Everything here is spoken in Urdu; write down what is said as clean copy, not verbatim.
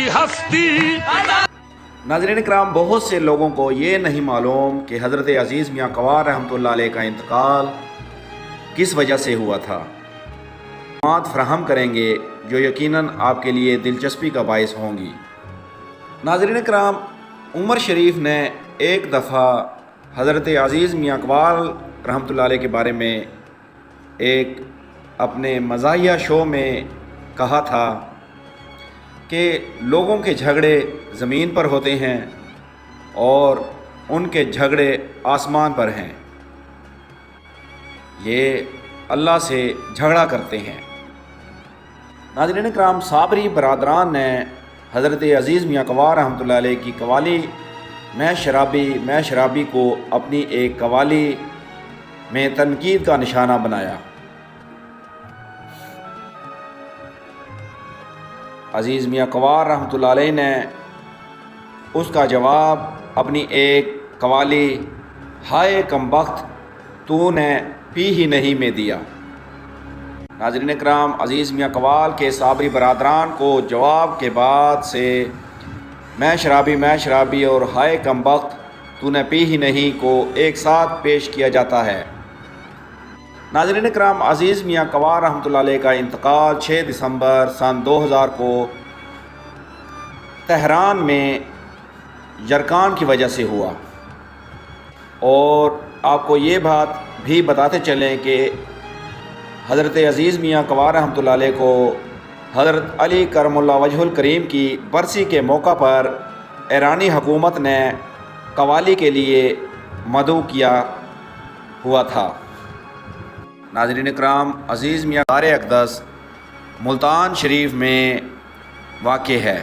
ہستی۔ ناظرین کرام، بہت سے لوگوں کو یہ نہیں معلوم کہ حضرت عزیز میاں کنوار رحمۃ اللہ علیہ کا انتقال کس وجہ سے ہوا تھا۔ معلومات فراہم کریں گے جو یقیناً آپ کے لیے دلچسپی کا باعث ہوں گی۔ ناظرین کرام، عمر شریف نے ایک دفعہ حضرت عزیز میاں کنوار رحمۃ اللہ علیہ کے بارے میں ایک اپنے مزاحیہ شو میں کہا تھا کہ لوگوں کے جھگڑے زمین پر ہوتے ہیں اور ان کے جھگڑے آسمان پر ہیں، یہ اللہ سے جھگڑا کرتے ہیں۔ ناظرین کرام، صابری برادران نے حضرت عزیز میاں کنوار رحمۃ اللہ علیہ کی قوالی میں شرابی کو اپنی ایک قوالی میں تنقید کا نشانہ بنایا۔ عزیز میاں کنوار رحمۃ اللہ علیہ نے اس کا جواب اپنی ایک قوالی ہائے کم بخت تو نے پی ہی نہیں میں دیا۔ ناظرین کرام، عزیز میاں کنوار کے صابری برادران کو جواب کے بعد سے میں شرابی اور ہائے کم بخت تو نے پی ہی نہیں کو ایک ساتھ پیش کیا جاتا ہے۔ ناظرین کرام، عزیز میاں کنوار رحمۃ اللہ علیہ کا انتقال 6 دسمبر سن 2000 کو تہران میں یرکان کی وجہ سے ہوا، اور آپ کو یہ بات بھی بتاتے چلیں کہ حضرت عزیز میاں کنوار رحمۃ اللہ علیہ کو حضرت علی کرم اللہ وجہ الکریم کی برسی کے موقع پر ایرانی حکومت نے قوالی کے لیے مدعو کیا ہوا تھا۔ ناظرین کرام، عزیز میاں دار اقدس ملتان شریف میں واقع ہے۔